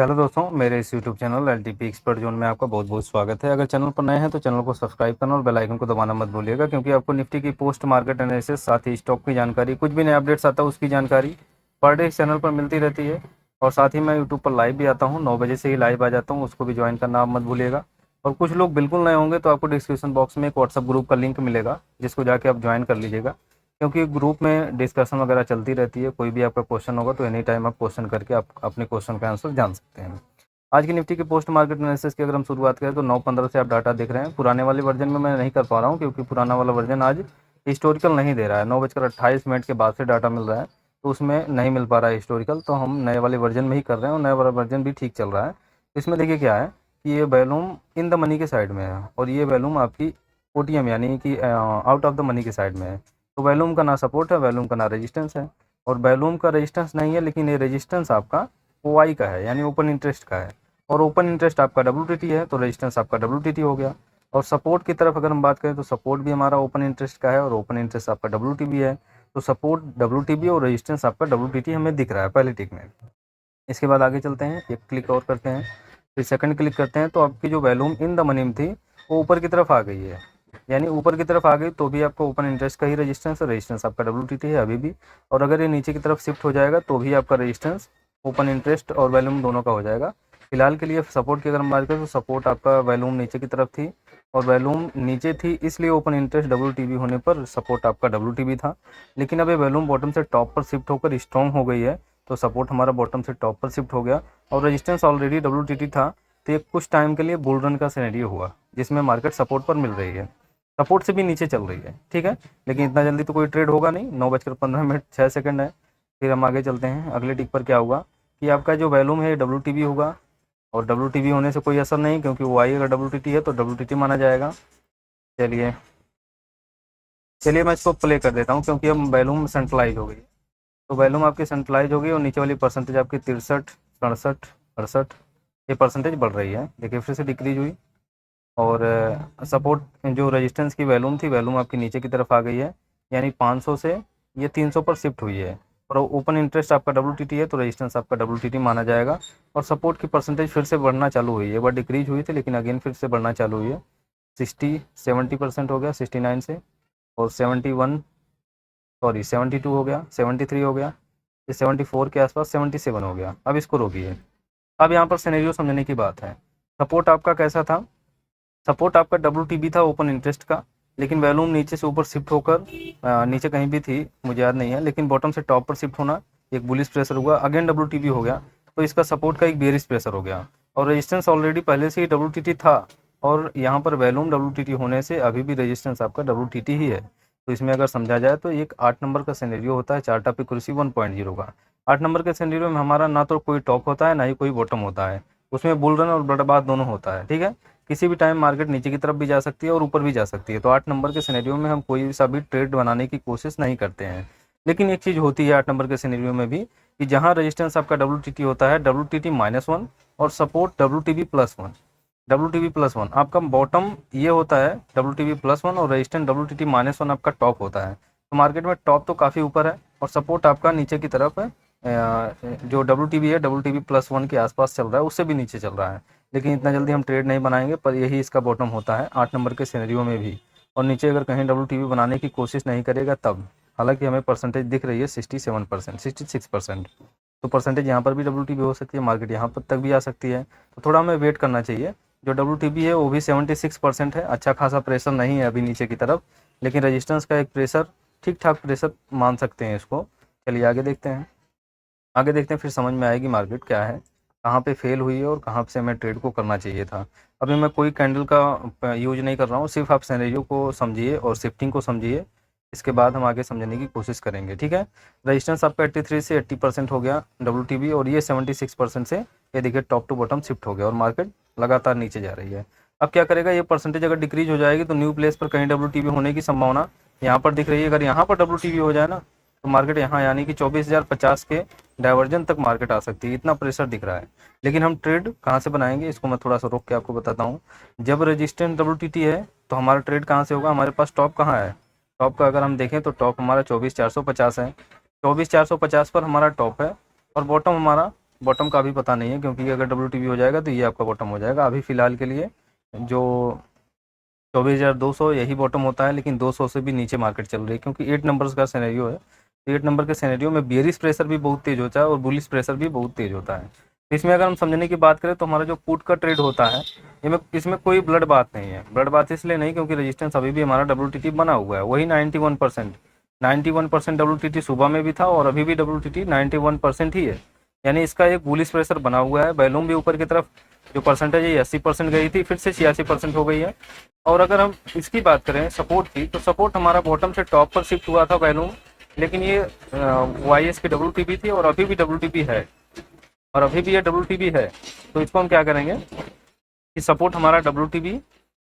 Hello दोस्तों, मेरे इस YouTube channel LTP expert zone में आपका बहुत बहुत स्वागत है। अगर चैनल पर नए हैं तो चैनल को सब्सक्राइब करना और बेल आइकन को दबाना मत भूलिएगा, क्योंकि आपको निफ्टी की पोस्ट मार्केट एनालिसिस, साथ ही स्टॉक की जानकारी, कुछ भी नए अपडेट्स आता है उसकी जानकारी पर डे इस चैनल पर मिलती रहती है। और साथ ही मैं यूट्यूब पर लाइव भी आता हूँ, 9 बजे से ही लाइव आ जाता हूँ, उसको भी ज्वाइन करना आप मत भूलिएगा। और कुछ लोग बिल्कुल नए होंगे तो आपको डिस्क्रिप्शन बॉक्स में एक व्हाट्सअप ग्रुप का लिंक मिलेगा, जिसको जाके आप ज्वाइन कर लीजिएगा, क्योंकि ग्रुप में डिस्कशन वगैरह चलती रहती है। कोई भी आपका क्वेश्चन होगा तो एनी टाइम आप क्वेश्चन करके आप अपने क्वेश्चन का आंसर जान सकते हैं। आज की निफ्टी की पोस्ट मार्केट एनालिसिस की अगर हम शुरुआत करें तो 9:15 से आप डाटा देख रहे हैं। पुराने वाले वर्जन में मैं नहीं कर पा रहा हूं, क्योंकि पुराना वाला वर्जन आज हिस्टोरिकल नहीं दे रहा है। 9:28 के बाद से डाटा मिल रहा है, तो उसमें नहीं मिल पा रहा है हिस्टोरिकल, तो हम नए वाले वर्जन में ही कर रहे हैं और नया वाला वर्जन भी ठीक चल रहा है। इसमें देखिए क्या है कि ये वैल्यूम इन द मनी के साइड में है और ये वैल्यूम आपकी ओटीएम यानी कि आउट ऑफ द मनी के साइड में है। तो वैल्यूम का ना सपोर्ट है, वैल्यूम का ना रेजिस्टेंस है। और वैल्यूम का रेजिस्टेंस नहीं है, लेकिन ये रेजिस्टेंस आपका ओआई का है, यानी ओपन इंटरेस्ट का है। और ओपन इंटरेस्ट आपका WTT है, तो रेजिस्टेंस आपका WTT हो गया। और सपोर्ट की तरफ अगर हम बात करें तो सपोर्ट भी हमारा ओपन इंटरेस्ट का है और ओपन इंटरेस्ट आपका WTB है। तो सपोर्ट WTB और रेजिस्टेंस आपका WTT हमें दिख रहा है पहले टिक में। इसके बाद आगे चलते हैं, एक क्लिक और करते हैं, फिर सेकंड क्लिक करते हैं, तो आपकी जो वैल्यूम इन द मनी में थी वो ऊपर की तरफ आ गई है। यानी ऊपर की तरफ आ गई तो भी आपका ओपन इंटरेस्ट का ही रेजिस्टेंस है, रेजिस्टेंस आपका WTT है अभी भी। और अगर ये नीचे की तरफ शिफ्ट हो जाएगा तो भी आपका रेजिस्टेंस ओपन इंटरेस्ट और वैल्यूम दोनों का हो जाएगा। फिलहाल के लिए सपोर्ट की अगर हम बात करें तो सपोर्ट आपका वैल्यूम नीचे की तरफ थी और वैल्यूम नीचे थी, इसलिए ओपन इंटरेस्ट WTB होने पर सपोर्ट आपका WTB था। लेकिन अब ये वैल्यूम बॉटम से टॉप पर शिफ्ट होकर स्ट्रॉन्ग हो गई है, तो सपोर्ट हमारा बॉटम से टॉप पर शिफ्ट हो गया और रेजिस्टेंस ऑलरेडी WTT था। तो ये कुछ टाइम के लिए बुल रन का सिनेरियो हुआ, जिसमें मार्केट सपोर्ट पर मिल रही है, सपोर्ट से भी नीचे चल रही है, ठीक है। लेकिन इतना जल्दी तो कोई ट्रेड होगा नहीं, 9:15 6 सेकंड है। फिर हम आगे चलते हैं, अगले टिक पर क्या हुआ कि आपका जो वैल्यूम है WTB होगा। और WTB होने से कोई असर नहीं, क्योंकि वो आई अगर WTT है तो WTT माना जाएगा। चलिए चलिए मैं इसको प्ले कर देता हूँ, क्योंकि अब वैल्यूम सेंट्रलाइज हो गई। तो वैल्यूम आपकी सेंट्रलाइज हो गई और नीचे वाली परसेंटेज आपकी 63, 67, 68 ये परसेंटेज बढ़ रही है। देखिए फिर से डिक्रीज हुई और सपोर्ट जो रेजिस्टेंस की वैल्यूम थी, वैल्यूम आपकी नीचे की तरफ आ गई है, यानी 500 से ये 300 पर शिफ्ट हुई है। और ओपन इंटरेस्ट आपका WTT है, तो रेजिस्टेंस आपका WTT माना जाएगा। और सपोर्ट की परसेंटेज फिर से बढ़ना चालू हुई है, एक बार डिक्रीज हुई थी लेकिन अगेन फिर से बढ़ना चालू हुई है। 70% हो गया 69 से, और 72 हो गया, 73 हो गया, ये 74 के आसपास 77 हो गया। अब इसको रोकिए। अब यहाँ पर सिनेरियो समझने की बात है। सपोर्ट आपका कैसा था? सपोर्ट आपका WTB था ओपन इंटरेस्ट का, लेकिन वैल्यूम नीचे से ऊपर शिफ्ट होकर नीचे कहीं भी थी मुझे याद नहीं है, लेकिन बॉटम से टॉप पर शिफ्ट होना एक बुलिश प्रेशर हुआ, अगेन WTB हो गया, तो इसका सपोर्ट का एक बेरिश प्रेशर हो गया। और रेजिस्टेंस ऑलरेडी पहले से ही WTT था, और यहाँ पर वैल्यूम WTT होने से अभी भी रेजिस्टेंस आपका WTT ही है। तो इसमें अगर समझा जाए तो एक 8 नंबर का सिनेरियो होता है चार्ट ऑफ एक्यूरेसी 1.0 का। 8 नंबर के सिनेरियो में हमारा ना तो कोई टॉप होता है ना ही कोई बॉटम होता है, उसमें बुल रन और बर्बाद दोनों होता है, ठीक है। किसी भी टाइम मार्केट नीचे की तरफ भी जा सकती है और ऊपर भी जा सकती है। तो 8 नंबर के सिनेरियो में हम कोई सा भी ट्रेड बनाने की कोशिश नहीं करते हैं। लेकिन एक चीज़ होती है 8 नंबर के सिनेरियो में भी, कि जहाँ रेजिस्टेंस आपका WTT होता है WTT-1 और सपोर्ट WTB+1। WTB+1 आपका बॉटम ये होता है WTB+1 और रेजिस्टेंस WTT-1 आपका टॉप होता है। तो मार्केट में टॉप तो काफ़ी ऊपर है और सपोर्ट आपका नीचे की तरफ है। जो WTB है WTB+1 के आसपास चल रहा है, उससे भी नीचे चल रहा है। लेकिन इतना जल्दी हम ट्रेड नहीं बनाएंगे, पर यही इसका बॉटम होता है 8 नंबर के सिनेरियो में भी। और नीचे अगर कहीं WTB बनाने की कोशिश नहीं करेगा तब, हालांकि हमें परसेंटेज दिख रही है 67%, 66%, तो परसेंटेज यहाँ पर भी WTB हो सकती है, मार्केट यहाँ पर तक भी आ सकती है। तो थोड़ा हमें वेट करना चाहिए। जो WTB है वो भी 76% है, अच्छा खासा प्रेशर नहीं है अभी नीचे की तरफ, लेकिन रजिस्टेंस का एक प्रेशर, ठीक ठाक प्रेशर मान सकते हैं इसको। चलिए आगे देखते हैं, आगे देखते हैं, फिर समझ में आएगी मार्केट क्या है, कहाँ पे फेल हुई है और कहाँ से हमें ट्रेड को करना चाहिए था। अभी मैं कोई कैंडल का यूज नहीं कर रहा हूँ, सिर्फ आप सिनेरियो को समझिए और शिफ्टिंग को समझिए। इसके बाद हम आगे समझने की कोशिश करेंगे, ठीक है। रजिस्टेंस आपका 83 से 80% हो गया WTB, और ये 76% से ये देखिए टॉप टू बॉटम शिफ्ट हो गया और मार्केट लगातार नीचे जा रही है। अब क्या करेगा, ये परसेंटेज अगर डिक्रीज हो जाएगी तो न्यू प्लेस पर कहीं WTB होने की संभावना यहाँ पर दिख रही है। अगर यहाँ पर WTB हो जाए ना, तो मार्केट यहाँ यानी कि 24,050 के डाइवर्जन तक मार्केट आ सकती है, इतना प्रेशर दिख रहा है। लेकिन हम ट्रेड कहाँ से बनाएंगे, इसको मैं थोड़ा सा रोक के आपको बताता हूँ। जब रेजिस्टेंस WTT है तो हमारा ट्रेड कहाँ से होगा, हमारे पास टॉप कहाँ है, टॉप का अगर हम देखें तो टॉप हमारा 24,450 है, 24,450 पर हमारा टॉप है और बॉटम हमारा बॉटम का अभी पता नहीं है, क्योंकि अगर WTB हो जाएगा तो ये आपका बॉटम हो जाएगा। अभी फ़िलहाल के लिए जो 24,200 यही बॉटम होता है, लेकिन 200 से भी नीचे मार्केट चल रही है, क्योंकि 8 नंबर्स का सिनेरियो है। तो 8 नंबर के सिनेरियो में बेयरिश प्रेशर भी बहुत तेज़ होता है और बुलिश प्रेशर भी बहुत तेज़ होता है। तो इसमें अगर हम समझने की बात करें तो हमारा जो पुट का ट्रेड होता है, इसमें कोई ब्लड बात नहीं है। ब्लड बात इसलिए नहीं क्योंकि रेजिस्टेंस अभी भी हमारा WTT बना हुआ है, वही 91%। 91% WTT सुबह में भी था और अभी भी WTT 91% ही है, यानी इसका एक बुलिश प्रेशर बना हुआ है। वॉल्यूम भी ऊपर की तरफ जो परसेंटेज है 80% गई थी, फिर से 86% हो गई है। और अगर हम इसकी बात करें सपोर्ट की, तो सपोर्ट हमारा बॉटम से टॉप पर शिफ्ट हुआ था वॉल्यूम, लेकिन ये YS की WTB थी और अभी भी WTB है, और अभी भी ये WTB है। तो इसको हम क्या करेंगे कि सपोर्ट हमारा WTB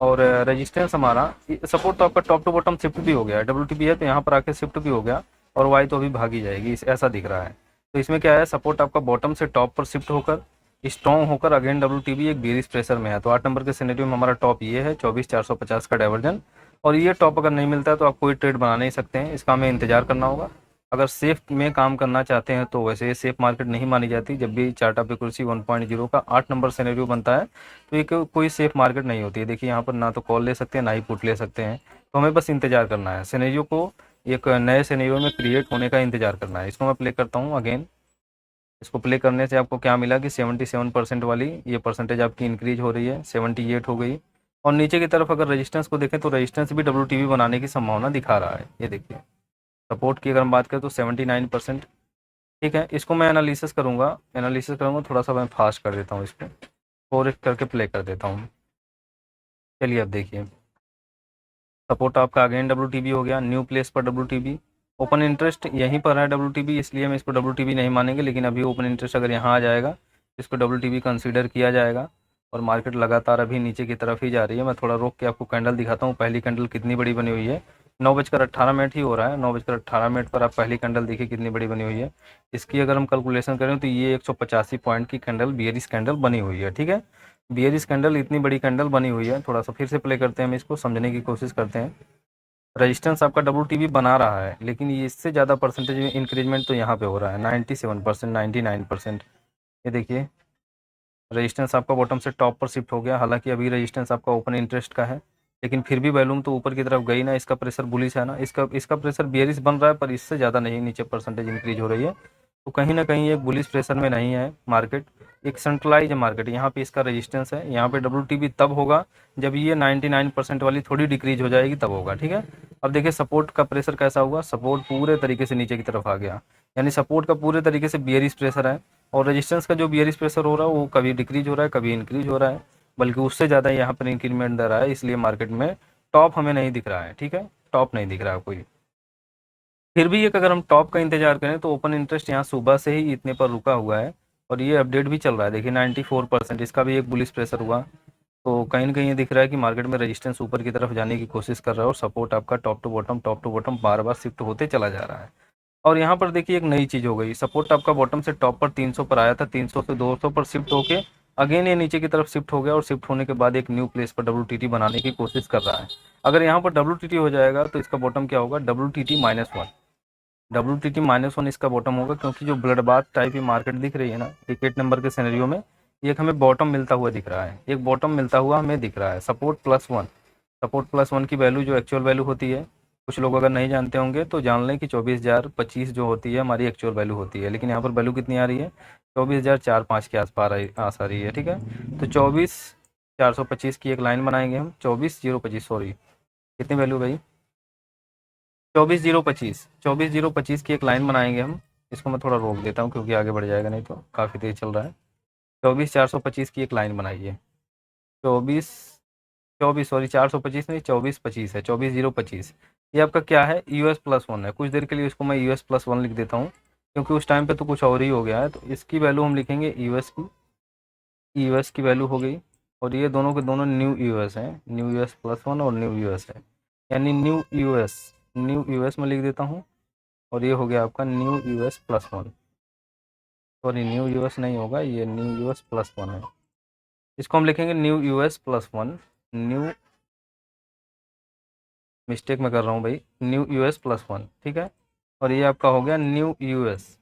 और रेजिस्टेंस हमारा, सपोर्ट तो आपका टॉप टू बॉटम शिफ्ट भी हो गया है, WTB है तो यहाँ पर आके शिफ्ट भी हो गया, और वाई तो अभी भागी जाएगी, ऐसा दिख रहा है। तो इसमें क्या है, सपोर्ट आपका बॉटम से टॉप पर शिफ्ट होकर स्ट्रॉन्ग होकर अगेन WTB एक बेरिश प्रेशर में है। तो 8 नंबर के सिनेरियो में हमारा टॉप ये है 24,450 का डाइवर्जन, और ये टॉप अगर नहीं मिलता है तो आप कोई ट्रेड बना नहीं सकते हैं, इसका हमें इंतजार करना होगा। अगर सेफ में काम करना चाहते हैं तो वैसे ये सेफ मार्केट नहीं मानी जाती। जब भी चार्ट ऑफ एक्यूरेसी 1.0 का 8 नंबर सिनेरियो बनता है तो ये कोई सेफ मार्केट नहीं होती है। देखिए यहाँ पर ना तो कॉल ले सकते हैं ना ही पुट ले सकते हैं, तो हमें बस इंतजार करना है, सिनेरियो को एक नए सिनेरियो में क्रिएट होने का इंतजार करना है। इसको मैं प्ले करता हूँ अगेन। इसको प्ले करने से आपको क्या मिला कि 77% वाली ये परसेंटेज आपकी इंक्रीज हो रही है, 78 हो गई। और नीचे की तरफ अगर रेजिस्टेंस को देखें तो रेजिस्टेंस भी WTB बनाने की संभावना दिखा रहा है। ये देखिए सपोर्ट की अगर हम बात करें तो 79%। ठीक है, इसको मैं एनालिसिस करूँगा थोड़ा सा मैं फास्ट कर देता हूँ, इसको 4x करके प्ले कर देता हूँ। चलिए अब देखिए, सपोर्ट आपका अगेन WTB हो गया, न्यू प्लेस पर WTB, ओपन इंटरेस्ट यहीं पर है WTB, इसलिए हम इसको WTB नहीं मानेंगे, लेकिन अभी ओपन इंटरेस्ट अगर यहाँ आ जाएगा इसको WTB कंसीडर किया जाएगा। और मार्केट लगातार अभी नीचे की तरफ ही जा रही है। मैं थोड़ा रोक के आपको कैंडल दिखाता हूँ, पहली कैंडल कितनी बड़ी बनी हुई है। 9:18 ही हो रहा है, 9:18 पर आप पहली कैंडल देखिए कितनी बड़ी बनी हुई है। इसकी अगर हम कैलकुलेशन करें तो ये 185 पॉइंट की कैंडल बियरिश कैंडल बनी हुई है। ठीक है, बियरिश कैंडल इतनी बड़ी कैंडल बनी हुई है। थोड़ा सा फिर से प्ले करते हैं, हम इसको समझने की कोशिश करते हैं। रेजिस्टेंस आपका WTB बना रहा है, लेकिन ये इससे ज़्यादा परसेंटेज में इंक्रीजमेंट तो यहाँ पे हो रहा है 97%, 99%। ये देखिए रेजिस्टेंस आपका बॉटम से टॉप पर शिफ्ट हो गया, हालांकि अभी रेजिस्टेंस आपका ओपन इंटरेस्ट का है, लेकिन फिर भी वॉल्यूम तो ऊपर की तरफ गई ना, इसका प्रेशर बुलिश है ना, इसका प्रेशर बियरिश बन रहा है, पर इससे ज़्यादा नहीं, नीचे परसेंटेज इंक्रीज हो रही है। तो कहीं ना कहीं एक बुलिश प्रेशर में नहीं है मार्केट, एक सेंट्रलाइज मार्केट। यहाँ पे इसका रेजिस्टेंस है, यहाँ पे WTB तब होगा जब ये 99% वाली थोड़ी डिक्रीज हो जाएगी, तब होगा। ठीक है, अब देखिए सपोर्ट का प्रेशर कैसा हुआ, सपोर्ट पूरे तरीके से नीचे की तरफ आ गया, यानी सपोर्ट का पूरे तरीके से बियरिश प्रेशर है। और रेजिस्टेंस का जो बियरिश प्रेशर हो रहा है वो कभी डिक्रीज हो रहा है, कभी इंक्रीज हो रहा है, बल्कि उससे ज़्यादा यहाँ पर इंक्रीमेंट दे रहा है, इसलिए मार्केट में टॉप हमें नहीं दिख रहा है। ठीक है, टॉप नहीं दिख रहा है कोई। फिर भी एक अगर हम टॉप का इंतजार करें तो ओपन इंटरेस्ट यहाँ सुबह से ही इतने पर रुका हुआ है, और ये अपडेट भी चल रहा है। देखिए 94%, इसका भी एक बुलिश प्रेशर हुआ। तो कहीं ना कहीं ये दिख रहा है कि मार्केट में रेजिस्टेंस ऊपर की तरफ जाने की कोशिश कर रहा है, और सपोर्ट आपका टॉप टू बॉटम बार बार शिफ्ट होते चला जा रहा है। और यहाँ पर देखिए एक नई चीज़ हो गई, सपोर्ट आपका बॉटम से टॉप पर 300 पर आया था, 300 से 200 पर शिफ्ट होके अगेन ये नीचे की तरफ शिफ्ट हो गया, और शिफ्ट होने के बाद एक न्यू प्लेस पर WTT बनाने की कोशिश कर रहा है। अगर यहाँ पर WTT हो जाएगा तो इसका बॉटम क्या होगा, WTT-1। WTT-1 इसका बॉटम होगा, क्योंकि जो ब्लड बाथ टाइप की मार्केट दिख रही है ना, एक 8 नंबर के सिनेरियो में एक हमें बॉटम मिलता हुआ दिख रहा है, एक बॉटम मिलता हुआ हमें दिख रहा है। सपोर्ट+1, सपोर्ट+1 की वैल्यू जो एक्चुअल वैल्यू होती है, कुछ लोग अगर नहीं जानते होंगे तो जान लें कि 24,025 जो होती है हमारी एक्चुअल वैल्यू होती है, लेकिन यहाँ पर वैल्यू कितनी आ रही है, 24,004-5 के आस आ रही है। ठीक है, तो 24,425 की एक लाइन बनाएंगे हम, 24,025, सॉरी कितनी वैल्यू भाई, 24,025 की एक लाइन बनाएंगे हम। इसको मैं थोड़ा रोक देता हूँ क्योंकि आगे बढ़ जाएगा, नहीं तो काफ़ी तेज चल रहा है। 24,425 की एक लाइन बनाइए, 24 सॉरी 425 नहीं, 24,25 है, 24,025। ये आपका क्या है, US+1 है। कुछ देर के लिए इसको मैं US+1 लिख देता हूँ, क्योंकि उस टाइम पे तो कुछ और ही हो गया है। तो इसकी वैल्यू हम लिखेंगे यूएस की वैल्यू हो गई, और ये दोनों के दोनों न्यू यूएस हैं, न्यू US+1 और न्यू यूएस है, यानी न्यू यूएस में लिख देता हूँ, और ये हो गया आपका new US+1। Sorry new US नहीं होगा, ये न्यू US+1 है। इसको हम लिखेंगे न्यू US+1, न्यू, मिस्टेक मैं कर रहा हूँ भाई, न्यू US+1। ठीक है, और ये आपका हो गया न्यू यूएस,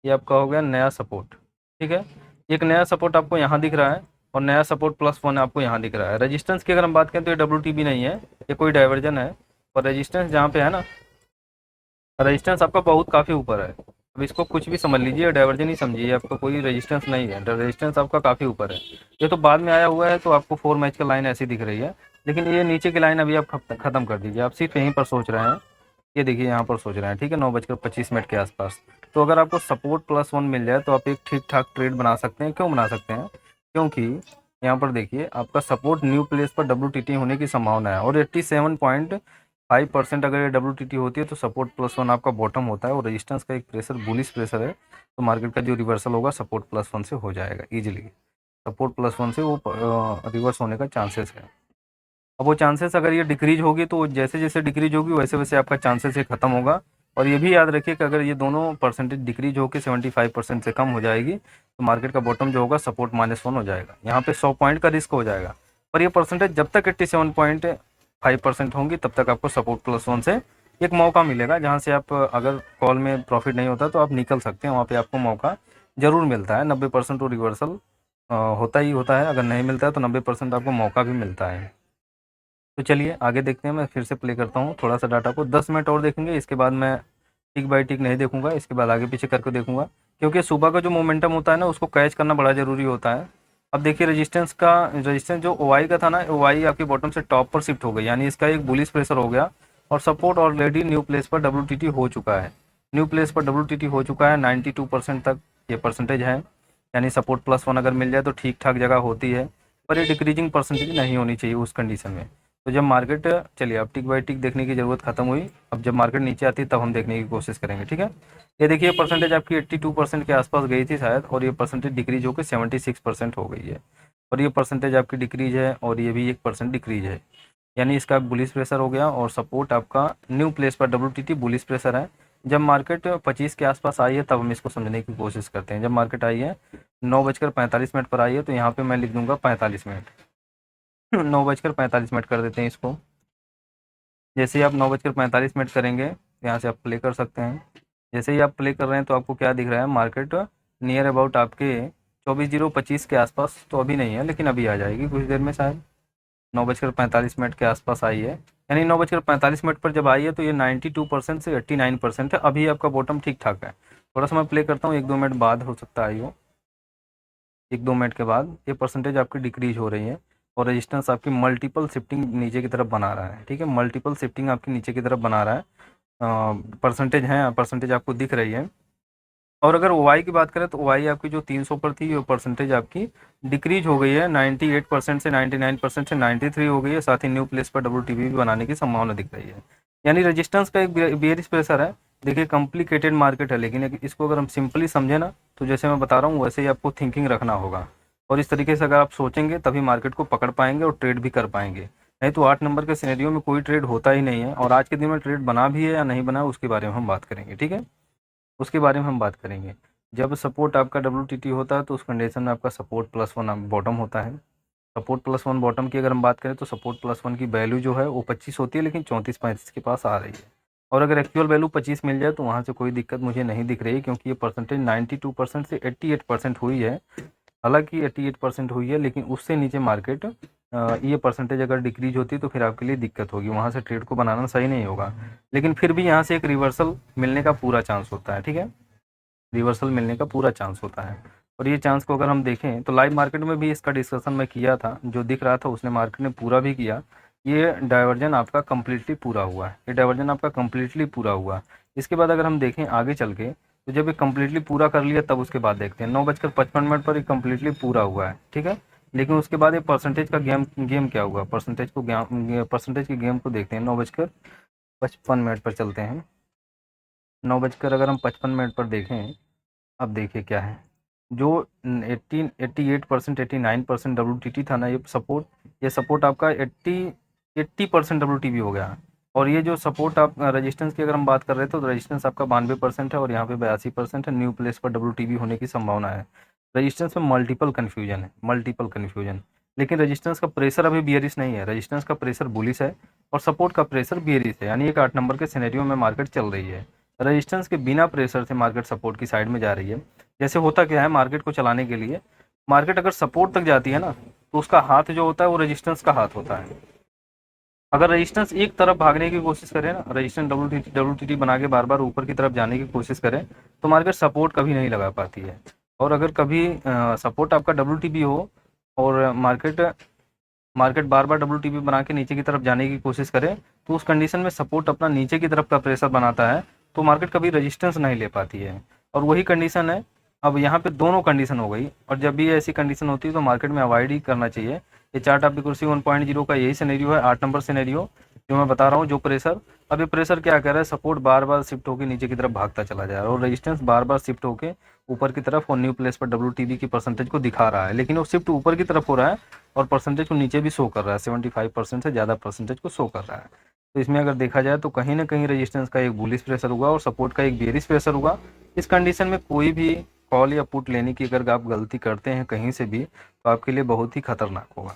ये आपका हो गया नया सपोर्ट। ठीक है। एक नया सपोर्ट आपको यहाँ दिख रहा है और नया सपोर्ट +1 आपको यहाँ दिख रहा है। रेजिस्टेंस की अगर हम बात करें तो ये WTB नहीं है, ये कोई डाइवर्जन है। और रेजिस्टेंस जहाँ पे है ना, रेजिस्टेंस आपका बहुत काफ़ी ऊपर है। अब इसको कुछ भी समझ लीजिए, डाइवर्जन ही समझिए, आपका कोई रेजिस्टेंस नहीं है, रेजिस्टेंस आपका काफ़ी ऊपर है। ये तो बाद में आया हुआ है, तो आपको 4 मैच का लाइन ऐसी दिख रही है, लेकिन ये नीचे की लाइन अभी आप ख़त्म कर दीजिए। आप सिर्फ यहीं पर सोच रहे हैं, ये देखिए यहाँ पर सोच रहे हैं, ठीक है, 9:25 के आसपास। तो अगर आपको सपोर्ट +1 मिल जाए तो आप एक ठीक ठाक ट्रेड बना सकते हैं। क्यों बना सकते हैं? क्योंकि यहाँ पर देखिए आपका सपोर्ट न्यू प्लेस पर WTT होने की संभावना है, और 87.5% अगर ये WTT होती है तो सपोर्ट +1 आपका बॉटम होता है, और रेजिस्टेंस का एक प्रेशर बुलिश प्रेशर है, तो मार्केट का जो रिवर्सल होगा सपोर्ट +1 से हो जाएगा ईजिली। सपोर्ट +1 से वो रिवर्स होने का चांसेस है। अब वो चांसेस अगर ये डिक्रीज होगी तो जैसे जैसे डिक्रीज होगी वैसे वैसे आपका चांसेस ये खत्म होगा। और ये भी याद रखिए कि अगर ये दोनों परसेंटेज डिक्रीज होकर 75% से कम हो जाएगी तो मार्केट का बॉटम जो होगा सपोर्ट -1 हो जाएगा। यहाँ पे 100 पॉइंट का रिस्क हो जाएगा, पर ये परसेंटेज जब तक 87.5% होंगी तब तक आपको सपोर्ट +1 से एक मौका मिलेगा, जहाँ से आप अगर कॉल में प्रॉफिट नहीं होता तो आप निकल सकते हैं। वहाँ पे आपको मौका ज़रूर मिलता है। 90% तो रिवर्सल होता ही होता है, अगर नहीं मिलता है तो 90% आपको मौका भी मिलता है। तो चलिए आगे देखते हैं। मैं फिर से प्ले करता हूँ थोड़ा सा डाटा को, 10 मिनट और देखेंगे, इसके बाद मैं टिक बाय टिक नहीं देखूंगा, इसके बाद आगे पीछे करके देखूंगा, क्योंकि सुबह का जो मोमेंटम होता है ना उसको कैच करना बड़ा ज़रूरी होता है। अब देखिए रेजिस्टेंस जो OI का था ना, OI आपकी बॉटम से टॉप पर शिफ्ट हो गई, यानी इसका एक बुलिश प्रेशर हो गया, और सपोर्ट ऑलरेडी न्यू प्लेस पर WTT हो चुका है। न्यू प्लेस पर WTT हो चुका है 92% तक ये परसेंटेज है, यानी सपोर्ट +1 अगर मिल जाए तो ठीक ठाक जगह होती है, पर ये डिक्रीजिंग परसेंटेज नहीं होनी चाहिए उस कंडीशन में। तो जब मार्केट, चलिए अब टिक बाय टिक देखने की ज़रूरत खत्म हुई, अब जब मार्केट नीचे आती है तब हम देखने की कोशिश करेंगे, ठीक है। ये देखिए परसेंटेज आपकी 82% के आसपास गई थी शायद, और ये परसेंटेज डिक्रीज होकर 76% हो गई है, और ये परसेंटेज आपकी डिक्रीज है, और ये भी 1% डिक्रीज है, यानी इसका बुलिश प्रेशर हो गया, और सपोर्ट आपका न्यू प्लेस पर WTT बुलिश प्रेशर है। जब मार्केट 25 के आसपास आई है तब हम इसको समझने की कोशिश करते हैं। जब मार्केट आई है 9:45 पर आई है, तो यहाँ पे मैं लिख दूंगा 45 मिनट। 9:45 कर देते हैं इसको। जैसे ही आप 9:45 करेंगे, यहाँ से आप प्ले कर सकते हैं। जैसे ही आप प्ले कर रहे हैं तो आपको क्या दिख रहा है, मार्केट नियर अबाउट आपके 24:25 के आसपास, तो अभी नहीं है लेकिन अभी आ जाएगी कुछ देर में शायद। 9:45 के आसपास आई है, यानी 9:45 पर जब आई है तो ये 92% से 89% है। अभी आपका बॉटम ठीक ठाक है। थोड़ा सा मैं प्ले करता हूँ, 1-2 मिनट बाद हो सकता है हो, 1-2 मिनट के बाद ये परसेंटेज आपकी डिक्रीज हो रही है, और रेजिस्टेंस आपकी मल्टीपल शिफ्टिंग नीचे की तरफ बना रहा है, ठीक है, मल्टीपल शिफ्टिंग आपकी नीचे की तरफ बना रहा है। परसेंटेज आपको दिख रही है। और अगर OI की बात करें तो OI आपकी जो 300 पर थी, वो परसेंटेज आपकी डिक्रीज हो गई है, 98% से 99% से 93 हो गई है। साथ ही न्यू प्लेस पर WTB भी बनाने की संभावना दिख रही है, यानी रेजिस्टेंस का एक बेयरिश प्रेशर है। देखिए कॉम्प्लिकेटेड मार्केट है, लेकिन इसको अगर हम सिंपली समझे ना, तो जैसे मैं बता रहा हूँ वैसे ही आपको थिंकिंग रखना होगा, और इस तरीके से अगर आप सोचेंगे तभी मार्केट को पकड़ पाएंगे और ट्रेड भी कर पाएंगे। नहीं तो 8 नंबर के सिनेरियो में कोई ट्रेड होता ही नहीं है। और आज के दिन में ट्रेड बना भी है या नहीं बना उसके बारे में हम बात करेंगे, ठीक है, उसके बारे में हम बात करेंगे। जब सपोर्ट आपका WTT होता है तो उस कंडीशन में आपका सपोर्ट +1 बॉटम होता है। सपोर्ट +1 बॉटम की अगर हम बात करें तो सपोर्ट +1 की वैल्यू जो है वो 25 होती है, लेकिन 34-35 के पास आ रही है। और अगर एक्चुअल वैल्यू 25 मिल जाए तो वहाँ से कोई दिक्कत मुझे नहीं दिख रही है, क्योंकि ये परसेंटेज 92% से 88% हुई है। हालांकि 88% हुई है, लेकिन उससे नीचे मार्केट ये परसेंटेज अगर डिक्रीज होती है तो फिर आपके लिए दिक्कत होगी, वहाँ से ट्रेड को बनाना सही नहीं होगा। लेकिन फिर भी यहाँ से एक रिवर्सल मिलने का पूरा चांस होता है, ठीक है, रिवर्सल मिलने का पूरा चांस होता है। और ये चांस को अगर हम देखें तो लाइव मार्केट में भी इसका डिस्कशन मैं किया था, जो दिख रहा था उसने मार्केट ने पूरा भी किया। ये डाइवर्जन आपका कम्प्लीटली पूरा हुआ है, ये डाइवर्जन आपका कम्प्लीटली पूरा हुआ। इसके बाद अगर हम देखें आगे चल के, तो जब ये कम्प्लीटली पूरा कर लिया तब उसके बाद देखते हैं। 9:55 पर ये कम्प्लीटली पूरा हुआ है, ठीक है, लेकिन उसके बाद ये परसेंटेज का गेम क्या हुआ, परसेंटेज के गेम को देखते हैं। 9:55 पर चलते हैं। 9:55 पर देखें, अब देखिए क्या है, जो 88% 89% WTT था ना, ये सपोर्ट आपका 80% WTB हो गया। और ये जो सपोर्ट आप रेजिस्टेंस की अगर हम बात कर रहे थे तो रेजिस्टेंस आपका 92% है, और यहाँ पे 82% है। न्यू प्लेस पर WTB होने की संभावना है। रेजिस्टेंस में मल्टीपल कन्फ्यूजन, लेकिन रेजिस्टेंस का प्रेशर अभी बियरिश नहीं है, रेजिस्टेंस का प्रेशर बुलिश है, और सपोर्ट का प्रेशर बियरिश है, यानी एक 8 नंबर के सिनेरियो में मार्केट चल रही है। रेजिस्टेंस के बिना प्रेशर से मार्केट सपोर्ट की साइड में जा रही है। जैसे होता क्या है, मार्केट को चलाने के लिए मार्केट अगर सपोर्ट तक जाती है ना, तो उसका हाथ जो होता है वो रेजिस्टेंस का हाथ होता है। अगर रेजिस्टेंस एक तरफ भागने की कोशिश करे ना, रेजिस्टेंस डब्ल्यू टी बना के बार बार ऊपर की तरफ जाने की कोशिश करे, तो मार्केट सपोर्ट कभी नहीं लगा पाती है। और अगर कभी सपोर्ट आपका डब्ल्यू हो और मार्केट मार्केट बार बार डब्ल्यू बना के नीचे की तरफ जाने की कोशिश करे, तो उस कंडीशन में सपोर्ट अपना नीचे की तरफ का प्रेशर बनाता है, तो मार्केट कभी रेजिस्टेंस नहीं ले पाती है। और वही कंडीशन है, अब यहाँ पे दोनों कंडीशन हो गई, और जब भी ऐसी कंडीशन होती है तो मार्केट में अवॉइड ही करना चाहिए। ये चार्ट आपकी कुर्सी 1.0 का यही सिनेरियो है, 8 नंबर सिनेरियो जो मैं बता रहा हूँ। जो प्रेशर, अब ये प्रेशर क्या कर रहा है, सपोर्ट बार बार शिफ्ट होकर नीचे की तरफ भागता चला जा रहा है, और रेजिस्टेंस बार बार शिफ्ट होकर ऊपर की तरफ और न्यू प्लेस पर डब्ल्यू की परसेंटेज को दिखा रहा है, लेकिन वो शिफ्ट ऊपर की तरफ हो रहा है और परसेंटेज को नीचे भी शो कर रहा है, 75% से ज़्यादा परसेंटेज को शो कर रहा है। तो इसमें अगर देखा जाए तो कहीं ना कहीं रेजिस्टेंस का एक बुलिश प्रेशर होगा और सपोर्ट का एक बेरिश प्रेशर होगा। इस कंडीशन में कोई भी कॉल या पुट लेने की अगर आप गलती करते हैं कहीं से भी, तो आपके लिए बहुत ही खतरनाक होगा,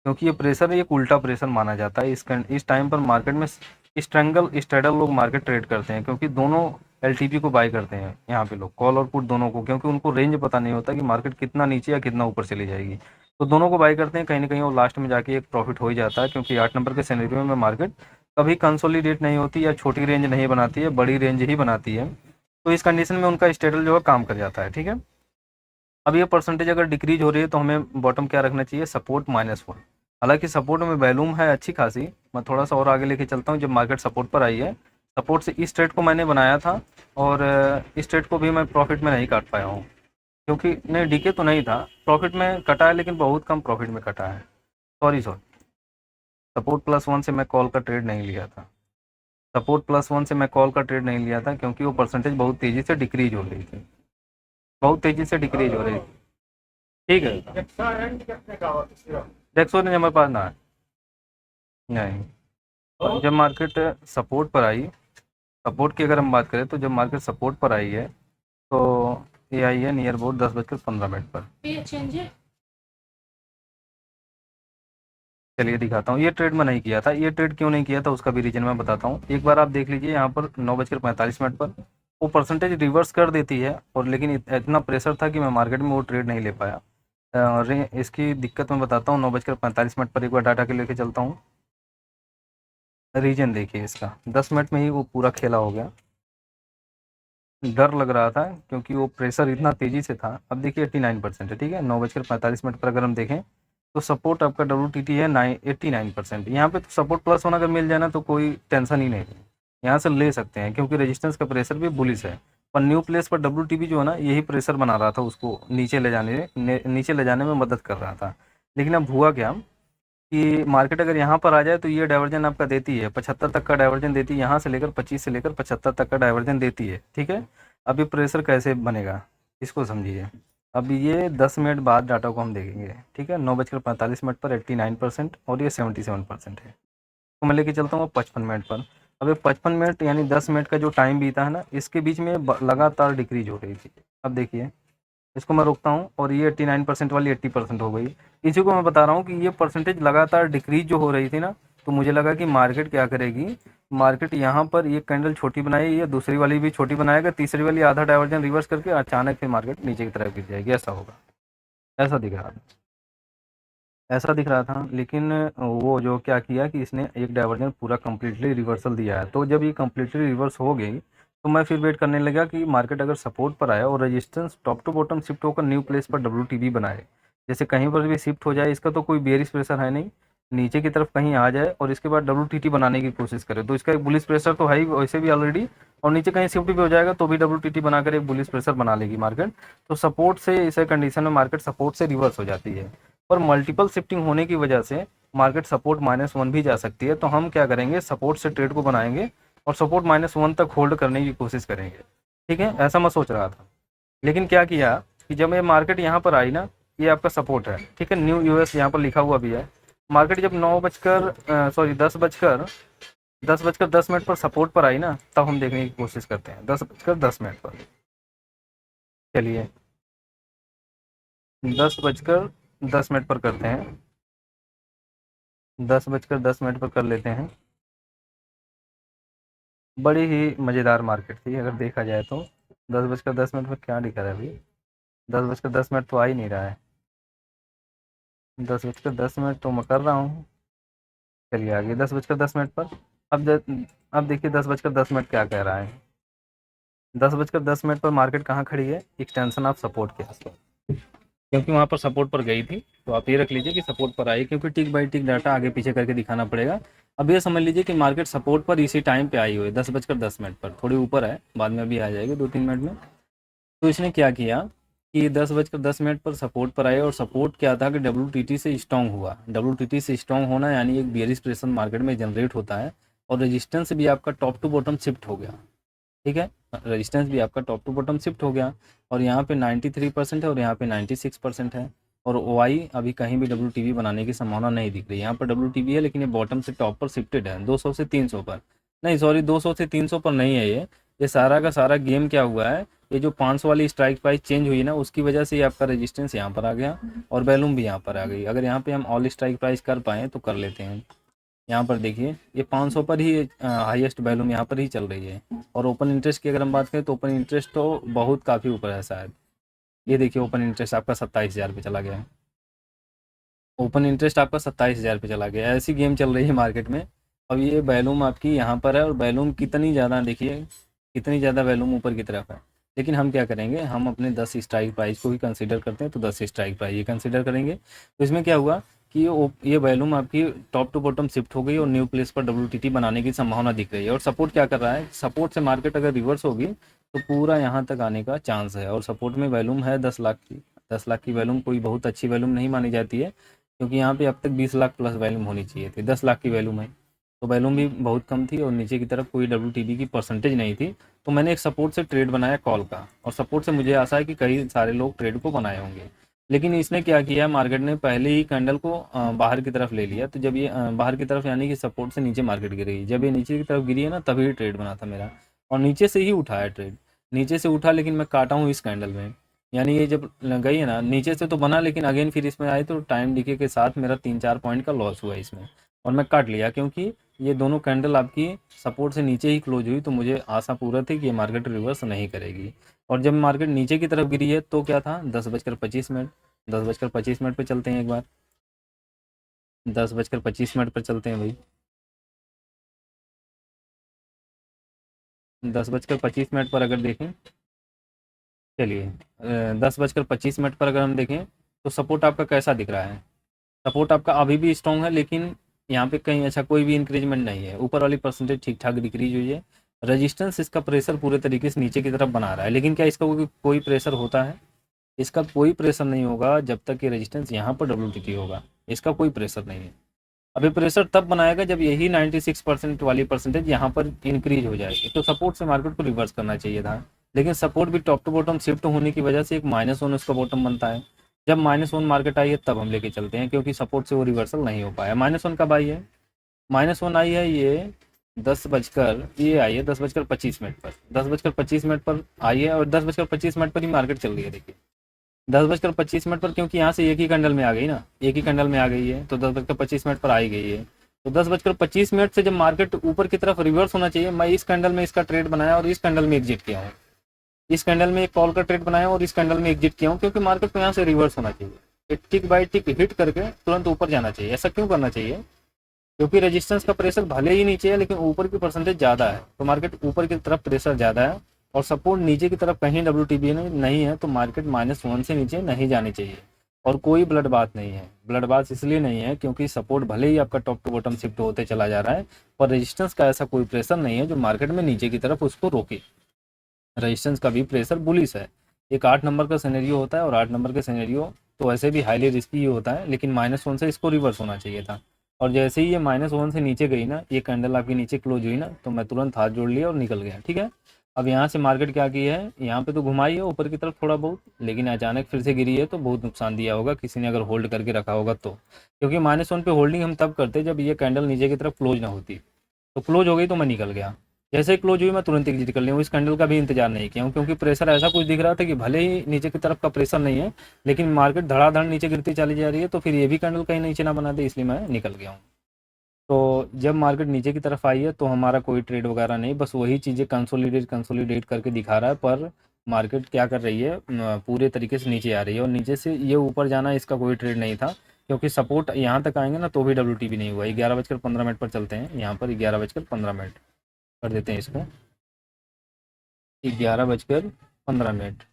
क्योंकि ये प्रेशर एक उल्टा प्रेशर माना जाता है। इस टाइम पर मार्केट में स्ट्रैंगल स्ट्रेडल लोग मार्केट ट्रेड करते हैं, क्योंकि दोनों एलटीपी को बाय करते हैं यहाँ पे लोग, कॉल और पुट दोनों को, क्योंकि उनको रेंज पता नहीं होता कि मार्केट कितना नीचे या कितना ऊपर चली जाएगी। तो दोनों को बाय करते हैं, कहीं ना कहीं वो लास्ट में जाके एक प्रॉफिट हो ही जाता है, क्योंकि 8 नंबर के सिनेरियो में मार्केट कभी कंसोलिडेट नहीं होती या छोटी रेंज नहीं बनाती है, बड़ी रेंज ही बनाती है। तो इस कंडीशन में उनका स्टेडल जो है काम कर जाता है, ठीक है। अब ये परसेंटेज अगर डिक्रीज हो रही है तो हमें बॉटम क्या रखना चाहिए, सपोर्ट -1। हालांकि सपोर्ट में वैल्यूम है अच्छी खासी, मैं थोड़ा सा और आगे लेके चलता हूँ। जब मार्केट सपोर्ट पर आई है, सपोर्ट से इस ट्रेड को मैंने बनाया था, और इस ट्रेड को भी मैं प्रॉफिट में नहीं काट पाया हूँ, क्योंकि नहीं, डीके तो नहीं था, प्रॉफिट में कटा है, लेकिन बहुत कम प्रॉफिट में कटा है। सॉरी सॉरी, सपोर्ट +1 से मैं कॉल का ट्रेड नहीं लिया था। सपोर्ट +1 से मैं कॉल का ट्रेड नहीं लिया था, क्योंकि वो परसेंटेज बहुत तेज़ी से डिक्रीज हो रही थी, बहुत तेज़ी से डिक्रीज हो रही थी, ठीक है। डेक्सो ने हमारे पास ना है, नहीं। और जब मार्केट सपोर्ट पर आई, सपोर्ट की अगर हम बात करें, तो जब मार्केट सपोर्ट पर आई है, तो ये आई है नियर अबाउट 10:15 पर। चलिए दिखाता हूँ, ये ट्रेड मैं नहीं किया था। ये ट्रेड क्यों नहीं किया था उसका भी रीजन मैं बताता हूँ। एक बार आप देख लीजिए, यहाँ पर 9:45 पर वो परसेंटेज रिवर्स कर देती है, और लेकिन इतना प्रेशर था कि मैं मार्केट में वो ट्रेड नहीं ले पाया। इसकी दिक्कत मैं बताता हूँ। 9:45 पर एक बार डाटा के लेके चलता हूँ। रीजन देखिए इसका, 10 मिनट में ही वो पूरा खेला हो गया। डर लग रहा था, क्योंकि वो प्रेशर इतना तेज़ी से था। अब देखिए 89% है, ठीक है। 9:45 पर अगर हम देखें, तो सपोर्ट आपका डब्ल्यू है 89%। यहाँ पे तो सपोर्ट +1 अगर मिल जाए ना, तो कोई टेंशन ही नहीं है, यहाँ से ले सकते हैं, क्योंकि रेजिस्टेंस का प्रेशर भी बुलिश है। पर न्यू प्लेस पर डब्ल्यू जो है ना, यही प्रेशर बना रहा था, उसको नीचे ले जाने में मदद कर रहा था। लेकिन अब हुआ क्या कि मार्केट अगर यहाँ पर आ जाए, तो ये डाइवर्जन आपका देती है, 75 तक का डाइवर्जन देती है, यहाँ से लेकर 25 से लेकर 75 तक का डाइवर्जन देती है, ठीक है। अब ये प्रेशर कैसे बनेगा, इसको समझिए। अब ये 10 मिनट बाद डाटा को हम देखेंगे, ठीक है। 9:45 पर 89% और ये 77% है। तो मैं लेके चलता हूँ 55 मिनट पर। अब ये 55 मिनट यानी 10 मिनट का जो टाइम बीता है ना, इसके बीच में लगातार डिक्रीज हो रही थी। अब देखिए, इसको मैं रोकता हूँ, और ये 89% वाली 80% हो गई। इसी को मैं बता रहा हूँ कि ये परसेंटेज लगातार डिक्रीज जो हो रही थी ना, तो मुझे लगा कि मार्केट क्या करेगी, मार्केट यहाँ पर ये कैंडल छोटी बनाई, ये दूसरी वाली भी छोटी बनाएगा, तीसरी वाली आधा डाइवर्जन रिवर्स करके अचानक फिर मार्केट नीचे की तरफ गिर जाएगी, ऐसा होगा। ऐसा दिख रहा था, ऐसा दिख रहा था। लेकिन वो जो क्या किया कि इसने एक डाइवर्जन पूरा कम्प्लीटली रिवर्सल दिया है। तो जब ये कम्प्लीटली रिवर्स हो गई, तो मैं फिर वेट करने लगा कि मार्केट अगर सपोर्ट पर आया और resistance top to bottom shift होकर न्यू प्लेस पर डब्ल्यू बनाए, जैसे कहीं पर भी शिफ्ट हो जाए, इसका तो कोई बेयरिश प्रेशर है नहीं, नीचे की तरफ कहीं आ जाए और इसके बाद डब्ल्यू बनाने की कोशिश करे, तो इसका एक बुलिश प्रेशर तो है ही वैसे भी ऑलरेडी, और नीचे कहीं शिफ्ट भी हो जाएगा तो भी डब्ल्यू बनाकर एक बुलिश प्रेशर बना लेगी मार्केट। तो सपोर्ट से, इस कंडीशन में मार्केट सपोर्ट से रिवर्स हो जाती है, और मल्टीपल शिफ्टिंग होने की वजह से मार्केट सपोर्ट -1 भी जा सकती है। तो हम क्या करेंगे, सपोर्ट से ट्रेड को बनाएंगे और सपोर्ट -1 तक होल्ड करने की कोशिश करेंगे, ठीक है। ऐसा मैं सोच रहा था। लेकिन क्या किया कि जब ये मार्केट यहाँ पर आई ना, ये आपका सपोर्ट है, ठीक है। न्यू यूएस यहाँ पर लिखा हुआ भी है। मार्केट जब 10:10 पर सपोर्ट पर आई ना, तब हम देखने की कोशिश करते हैं 10:10 पर। चलिए 10:10 पर करते हैं, 10:10 पर कर लेते हैं। बड़ी ही मज़ेदार मार्केट थी अगर देखा जाए तो। 10:10 पर क्या लिखा है अभी? 10:10 तो आ ही नहीं रहा है। 10:10 तो मैं कर रहा हूँ। चलिए आगे 10:10 पर। अब देखिए 10:10 क्या कह रहा है। 10:10 पर मार्केट कहाँ खड़ी है? एक्सटेंशन ऑफ सपोर्ट के आसपास, क्योंकि वहाँ पर सपोर्ट पर गई थी। तो आप ये रख लीजिए कि सपोर्ट पर आई, क्योंकि टिक बाई टिक डाटा आगे पीछे करके दिखाना पड़ेगा। अब ये समझ लीजिए कि मार्केट सपोर्ट पर इसी टाइम पे आई हुई है, 10:10 पर। थोड़ी ऊपर है, बाद में अभी आ जाएगी 2-3 मिनट में। तो इसने क्या किया कि 10:10 पर सपोर्ट पर आए, और सपोर्ट क्या था कि WTT से स्ट्रॉन्ग हुआ। WTT से स्ट्रॉन्ग होना यानी एक बियरिश प्रेशर मार्केट में जनरेट होता है, और रेजिस्टेंस भी आपका टॉप टू बॉटम शिफ्ट हो गया। ठीक है, रेजिस्टेंस भी आपका टॉप टू बॉटम शिफ्ट हो गया, और यहाँ पे 93% है और यहाँ पे 96% है। और ओ आई अभी कहीं भी WTB बनाने की संभावना नहीं दिख रही। यहाँ पर WTB है, लेकिन ये बॉटम से टॉप पर शिफ्टेड है 200 से 300 पर। नहीं सॉरी, 200 से 300 पर नहीं है ये सारा का सारा गेम क्या हुआ है, ये जो 500 वाली स्ट्राइक प्राइस चेंज हुई ना, उसकी वजह से ये आपका रेजिस्टेंस यहाँ पर आ गया, और वैल्यूम भी यहाँ पर आ गई। अगर यहाँ पे हम ऑल स्ट्राइक प्राइस कर पाएँ तो कर लेते हैं। यहाँ पर देखिए ये 500 पर ही हाईएस्ट वैल्यूम यहाँ पर ही चल रही है। और ओपन इंटरेस्ट की अगर हम बात करें तो ओपन इंटरेस्ट तो बहुत काफ़ी ऊपर है शायद। ये देखिए ओपन इंटरेस्ट आपका 27,000 पे चला गया है। ओपन इंटरेस्ट आपका 27,000 पे चला गया है। ऐसी गेम चल रही है मार्केट में। अब ये वैल्यूम आपकी यहाँ पर है, और वैल्यूम कितनी ज़्यादा देखिए, कितनी ज़्यादा वैल्यूम ऊपर की तरफ है। लेकिन हम क्या करेंगे, हम अपने 10 स्ट्राइक प्राइस को ही कंसीडर करते हैं, तो 10 स्ट्राइक प्राइस ये कंसीडर करेंगे। तो इसमें क्या हुआ कि ये वैल्यूम आपकी टॉप टू बॉटम शिफ्ट हो गई, और न्यू प्लेस पर WTT बनाने की संभावना दिख रही है। और सपोर्ट क्या कर रहा है, सपोर्ट से मार्केट अगर रिवर्स होगी तो पूरा यहाँ तक आने का चांस है। और सपोर्ट में वैल्यूम है 10 लाख की। 10 लाख की वैल्यूम कोई बहुत अच्छी वैल्यूम नहीं मानी जाती है, क्योंकि यहाँ पे अब तक 20 लाख प्लस वैल्यूम होनी चाहिए थी। 10 लाख की वैल्यूम है, तो वैल्यूम भी बहुत कम थी, और नीचे की तरफ कोई WTB की परसेंटेज नहीं थी। तो मैंने एक सपोर्ट से ट्रेड बनाया कॉल का, और सपोर्ट से मुझे आशा है कि कई सारे लोग ट्रेड को बनाए होंगे। लेकिन इसने क्या किया, मार्केट ने पहले ही कैंडल को बाहर की तरफ ले लिया। तो जब ये बाहर की तरफ यानी कि सपोर्ट से नीचे मार्केट गिरी, जब ये नीचे की तरफ गिरी है ना, तभी ट्रेड बना था मेरा, और नीचे से ही उठाया ट्रेड। नीचे से उठा, लेकिन मैं काटा हूँ इस कैंडल में। यानी ये जब गई है ना नीचे से तो बना, लेकिन अगेन फिर इसमें आई, तो टाइम डिके के साथ मेरा 3-4 पॉइंट का लॉस हुआ इसमें, और मैं काट लिया। क्योंकि ये दोनों कैंडल आपकी सपोर्ट से नीचे ही क्लोज हुई, तो मुझे आशा पूरा थी कि ये मार्केट रिवर्स नहीं करेगी। और जब मार्केट नीचे की तरफ गिरी है तो क्या था, 10:25। 10:25 पे चलते हैं एक बार। 10:25 पर चलते हैं भाई। 10:25 पर अगर देखें, चलिए 10:25 पर अगर हम देखें तो सपोर्ट आपका कैसा दिख रहा है। सपोर्ट आपका अभी भी स्ट्रॉन्ग है, लेकिन यहाँ पे कहीं ऐसा कोई भी इंक्रीजमेंट नहीं है। ऊपर वाली परसेंटेज ठीक ठाक डिक्रीज हुई है। रजिस्टेंस इसका प्रेशर पूरे तरीके से नीचे की तरफ बना रहा है, लेकिन क्या इसका कोई प्रेशर होता है? इसका कोई प्रेशर नहीं होगा जब तक ये रेजिस्टेंस यहाँ पर WTT होगा। इसका कोई प्रेशर नहीं है। अभी प्रेशर तब बनाएगा जब यही 96% वाली परसेंटेज यहाँ पर इंक्रीज हो जाएगी, तो सपोर्ट से मार्केट को रिवर्स करना चाहिए था। लेकिन सपोर्ट भी टॉप टू बॉटम शिफ्ट होने की वजह से एक -1 उसका बॉटम बनता है। जब -1 मार्केट आई है तब हम लेके चलते हैं, क्योंकि सपोर्ट से वो रिवर्सल नहीं हो पाया। -1 कब आई है? -1 आई है ये 10 बजकर, ये आई है 10:25 पर। 10:25 पर आई है, और 10:25 पर ही मार्केट चल रही है देखिए। 10:25 पर, क्योंकि यहाँ से एक ही कैंडल में आ गई ना, एक ही कैंडल में आ गई है, तो 10:25 पर आई गई है। तो 10:25 से जब मार्केट ऊपर की तरफ रिवर्स होना चाहिए, मैं इस कैंडल में इसका ट्रेड बनाया और इस कैंडल में एग्जिट किया हूँ। इस कैंडल में एक कॉल का ट्रेड बनाया और इस कैंडल में एग्जिट किया हूँ, क्योंकि मार्केट को यहाँ से रिवर्स होना चाहिए। एक टिक बाय टिक हिट करके तुरंत ऊपर जाना चाहिए। ऐसा क्यों करना चाहिए? क्योंकि रेजिस्टेंस का प्रेशर भले ही नीचे है, लेकिन ऊपर की परसेंटेज ज़्यादा है, तो मार्केट ऊपर की तरफ प्रेशर ज़्यादा है, और सपोर्ट नीचे की तरफ कहीं WTB नहीं है, तो मार्केट -1 से नीचे नहीं जानी चाहिए। और कोई ब्लड बात नहीं है। ब्लड बात इसलिए नहीं है क्योंकि सपोर्ट भले ही आपका टॉप टू बॉटम शिफ्ट होते चला जा रहा है, पर रेजिस्टेंस का ऐसा कोई प्रेशर नहीं है जो मार्केट में नीचे की तरफ उसको रोके। रेजिस्टेंस का भी प्रेशर बुलिश है। एक 8 नंबर का सिनेरियो होता है, और 8 नंबर के सिनेरियो तो वैसे भी हाईली रिस्की ही होता है, लेकिन -1 से इसको रिवर्स होना चाहिए था। और जैसे ही ये -1 से नीचे गई ना, ये कैंडल आपकी नीचे क्लोज हुई ना, तो मैं तुरंत हाथ जोड़ लिया और निकल गया। ठीक है, अब यहाँ से मार्केट क्या की है, यहाँ पे तो घुमाई है ऊपर की तरफ थोड़ा बहुत, लेकिन अचानक फिर से गिरी है, तो बहुत नुकसान दिया होगा किसी ने अगर होल्ड करके रखा होगा तो। क्योंकि -1 पे होल्डिंग हम तब करते जब ये कैंडल नीचे की तरफ क्लोज ना होती। तो क्लोज हो गई तो मैं निकल गया। जैसे ही क्लोज हुई मैं तुरंत एग्जिट कर लिया हूँ। इस कैंडल का भी इंतजार नहीं किया हूँ, क्योंकि प्रेशर ऐसा कुछ दिख रहा था कि भले ही नीचे की तरफ का प्रेशर नहीं है, लेकिन मार्केट धड़ाधड़ नीचे गिरती चली जा रही है, तो फिर ये भी कैंडल कहीं नीचे ना बना दे, इसलिए मैं निकल गया हूँ। तो जब मार्केट नीचे की तरफ आई है तो हमारा कोई ट्रेड वगैरह नहीं, बस वही चीज़ें कंसोलिडेट करके दिखा रहा है, पर मार्केट क्या कर रही है, पूरे तरीके से नीचे आ रही है, और नीचे से ये ऊपर जाना इसका कोई ट्रेड नहीं था, क्योंकि सपोर्ट यहाँ तक आएंगे ना तो भी WTP नहीं हुआ। 11:15 पर चलते हैं, यहाँ पर 11:15 कर देते हैं इसको, 11:15।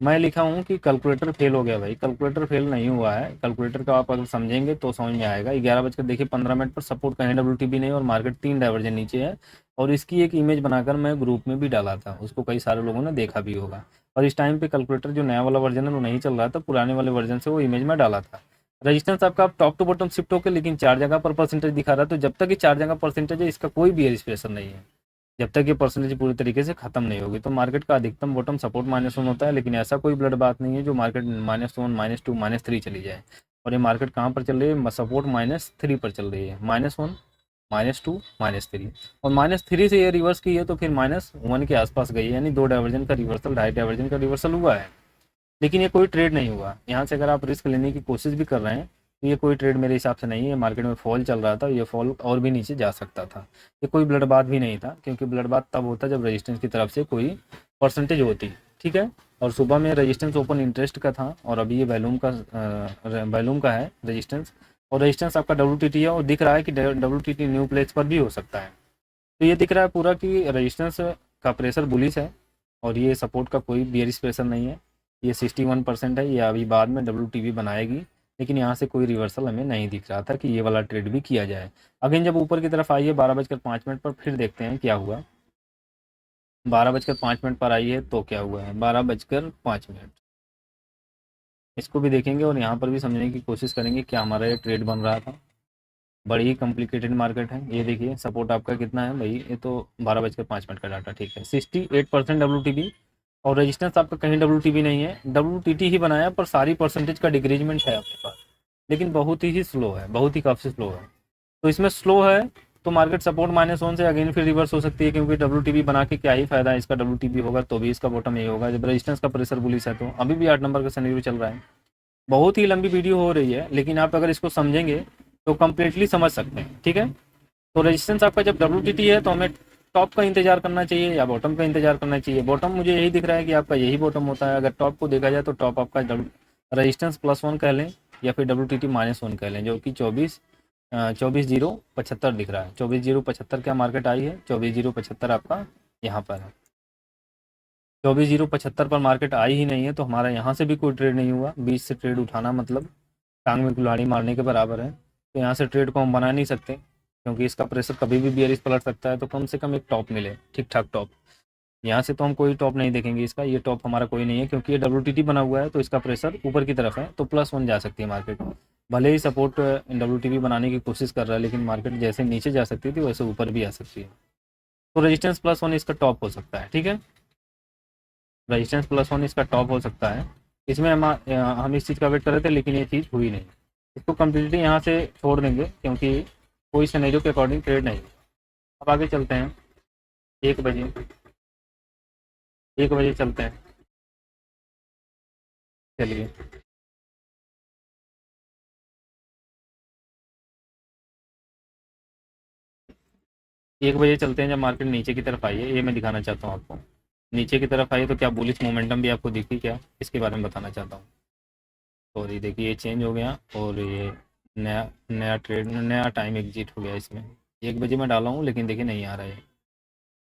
मैं लिखा हूँ कि कैलकुलेटर फेल हो गया भाई, कैलकुलेटर फेल नहीं हुआ है, कैलकुलेटर का आप अगर समझेंगे तो समझ में आएगा। 11:15 पर सपोर्ट कहीं WTP नहीं, और मार्केट 3 डाइवर्जन नीचे है, और इसकी एक इमेज बनाकर मैं ग्रुप में भी डाला था, उसको कई सारे लोगों ने देखा भी होगा। और इस टाइम पे कैलकुलेटर जो नया वाला वर्जन है वो नहीं चल रहा था, पुराने वाले वर्जन से वो इमेज में डाला था। रजिस्टेंस आपका टॉप टू बॉटम शिफ्ट होकर लेकिन 4 जगह पर परसेंटेज दिखा रहा है, तो जब तक ये 4 जगह परसेंटेज है इसका कोई भी प्रेशर नहीं है, जब तक ये परसेंटेज पूरी तरीके से खत्म नहीं होगी। तो मार्केट का अधिकतम बॉटम सपोर्ट -1 होता है, लेकिन ऐसा कोई ब्लड बात नहीं है जो मार्केट -1 -2 -3 चली जाए। और ये मार्केट कहाँ पर चल रही है, सपोर्ट -3 पर चल रही है, -1 -2 -3, और -3 से ये रिवर्स की है तो फिर -1 के आसपास गई है, यानी 2 डाइवर्जन का रिवर्सल, 2.5 डाइवर्जन का रिवर्सल हुआ है, लेकिन ये कोई ट्रेड नहीं हुआ। यहाँ से अगर आप रिस्क लेने की कोशिश भी कर रहे हैं तो ये कोई ट्रेड मेरे हिसाब से नहीं है। मार्केट में फॉल चल रहा था, ये फॉल और भी नीचे जा सकता था, ये कोई ब्लड बाथ भी नहीं था, क्योंकि ब्लड बाथ तब होता जब रेजिस्टेंस की तरफ से कोई परसेंटेज होती, ठीक है। और सुबह में रेजिस्टेंस ओपन इंटरेस्ट का था, और अभी ये वैल्यूम का है रेजिस्टेंस, और रेजिस्टेंस आपका WTT है, और दिख रहा है कि WTT न्यू प्लेस पर भी हो सकता है। तो ये दिख रहा है पूरा कि रेजिस्टेंस का प्रेशर बुलिश है, और ये सपोर्ट का कोई बेयरिश प्रेशर नहीं है। ये 61% है, ये अभी बाद में WTP बनाएगी, लेकिन यहाँ से कोई रिवर्सल हमें नहीं दिख रहा था कि ये वाला ट्रेड भी किया जाए। अगेन जब ऊपर की तरफ आई है 12:05 पर, फिर देखते हैं क्या हुआ। 12:05 पर आई है तो क्या हुआ है, 12:05, इसको भी देखेंगे और यहाँ पर भी समझने की कोशिश करेंगे क्या हमारा ये ट्रेड बन रहा था। बड़ी ही कॉम्प्लिकेटेड मार्केट है। ये देखिए सपोर्ट आपका कितना है भाई, ये तो 12:05 का डाटा, ठीक है, 68% WTP, और रेजिस्टेंस आपका कहीं WTP नहीं है, WTT ही बनाया, पर सारी परसेंटेज का डिक्रीजमेंट है आपके पास, लेकिन बहुत ही स्लो है, बहुत ही काफ़ी स्लो है। तो इसमें स्लो है तो मार्केट सपोर्ट -1 से अगेन फिर रिवर्स हो सकती है, क्योंकि WTP बना के क्या ही फायदा है इसका, WTP होगा तो भी इसका बॉटम यही होगा जब रेजिस्टेंस का प्रेशर बुलिश है। तो अभी भी 8 नंबर का सिनेरियो चल रहा है। बहुत ही लंबी वीडियो हो रही है, लेकिन आप अगर इसको समझेंगे तो कम्प्लीटली समझ सकते हैं, ठीक है। तो रेजिस्टेंस आपका जब WTT है तो हमें टॉप का इंतजार करना चाहिए या बॉटम का इंतजार करना चाहिए। बॉटम मुझे यही दिख रहा है कि आपका यही बॉटम होता है। अगर टॉप को देखा जाए तो टॉप आपका रेजिस्टेंस +1 कह लें, या फिर WTT -1 कह लें, जो कि 24,075 दिख रहा है। 24,075 क्या मार्केट आई है, 24,075 आपका यहाँ पर है। 24,075 पर मार्केट आई ही नहीं है, तो हमारा यहाँ से भी कोई ट्रेड नहीं हुआ। बीच से ट्रेड उठाना मतलब टांग में कुल्हाड़ी मारने के बराबर है। तो यहाँ से ट्रेड को हम बना नहीं सकते, क्योंकि इसका प्रेशर कभी भी बियरिश पलट सकता है। तो कम से कम एक टॉप मिले, ठीक ठाक टॉप। यहाँ से तो हम कोई टॉप नहीं देखेंगे इसका, ये टॉप हमारा कोई नहीं है, क्योंकि ये WTT बना हुआ है, तो इसका प्रेशर ऊपर की तरफ है, तो +1 जा सकती है मार्केट। भले ही सपोर्ट WTP बनाने की कोशिश कर रहा है, लेकिन मार्केट जैसे नीचे जा सकती थी वैसे ऊपर भी आ सकती है। तो रेजिस्टेंस +1 इसका टॉप हो सकता है, ठीक है। रेजिस्टेंस +1 इसका टॉप हो सकता है। इसमें हम इस चीज़ का वेट कर रहे थे, लेकिन ये चीज़ हुई नहीं। इसको कम्प्लीटली यहाँ से छोड़ देंगे, क्योंकि कोई सिनेरियो के अकॉर्डिंग ट्रेड नहीं। अब आगे चलते हैं, 1 बजे, 1 बजे चलते हैं, चलिए। 1 बजे चलते हैं जब मार्केट नीचे की तरफ आई है, ये मैं दिखाना चाहता हूँ आपको। नीचे की तरफ आई है तो क्या बुलिश मोमेंटम भी आपको दिखी क्या, इसके बारे में बताना चाहता हूँ। और ये देखिए ये चेंज हो गया, और ये नया नया ट्रेड, नया टाइम एग्जिट हो गया इसमें। 1 बजे मैं डाला हूँ, लेकिन देखिए नहीं आ रहा है।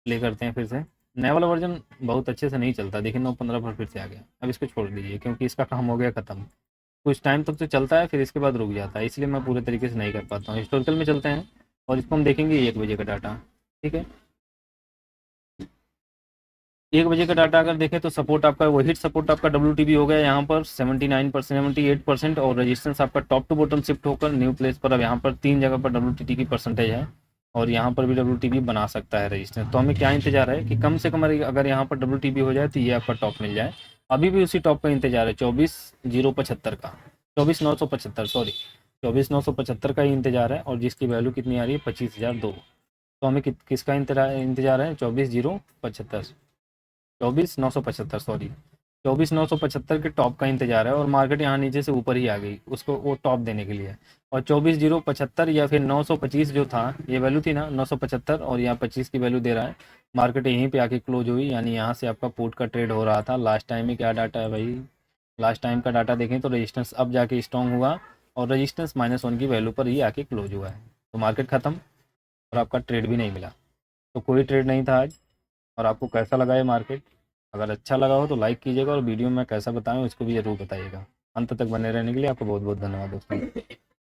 प्ले करते हैं फिर से। नया वाला वर्जन बहुत अच्छे से नहीं चलता, देखिए 9:15 पर फिर से आ गया। अब इसको छोड़ दीजिए, क्योंकि इसका काम हो गया ख़त्म। कुछ टाइम तक तो चलता है, फिर इसके बाद रुक जाता है, इसलिए मैं पूरे तरीके से नहीं कर पाता हूँ। हिस्टोरिकल में चलते हैं और इसको हम देखेंगे 1 बजे का डाटा, ठीक है। 1 बजे का डाटा अगर देखें तो सपोर्ट आपका, वो हिट सपोर्ट आपका WTP हो गया यहाँ पर 79%, 78%, और रेजिस्टेंस आपका टॉप टू बॉटम शिफ्ट होकर न्यू प्लेस पर अब यहाँ पर 3 जगह पर WTT की परसेंटेज है, और यहाँ पर भी WTP बना सकता है रेजिस्टेंस। तो हमें क्या इंतजार है कि कम से कम अगर यहाँ पर WTP हो जाए तो ये आपका टॉप मिल जाए। अभी भी उसी टॉप का इंतजार है, 24,075 का, 24,975, सॉरी, 24,975 का ही इंतजार है, और जिसकी वैल्यू कितनी आ रही है, 25,002। तो हमें किसका इंतजार है, 24,075, 24,975, सॉरी, 24,975 के टॉप का इंतजार है और मार्केट यहाँ नीचे से ऊपर ही आ गई उसको वो टॉप देने के लिए। और 24,075 या फिर 925 जो था, ये वैल्यू थी ना 975, और यहाँ 25 की वैल्यू दे रहा है। मार्केट यहीं पे आके क्लोज हुई, यानी यहाँ से आपका पुट का ट्रेड हो रहा था। लास्ट टाइम में क्या डाटा है भाई, लास्ट टाइम का डाटा देखें तो रेजिस्टेंस अब जाके स्ट्रॉन्ग हुआ और रेजिस्टेंस -1 की वैल्यू पर ही आके क्लोज हुआ है। तो मार्केट ख़त्म और आपका ट्रेड भी नहीं मिला। तो कोई ट्रेड नहीं था आज। और आपको कैसा लगा ये मार्केट? अगर अच्छा लगा हो तो लाइक कीजिएगा और वीडियो में कैसा बताएं उसको भी ज़रूर बताइएगा। अंत तक बने रहने के लिए आपको बहुत बहुत धन्यवाद दोस्तों।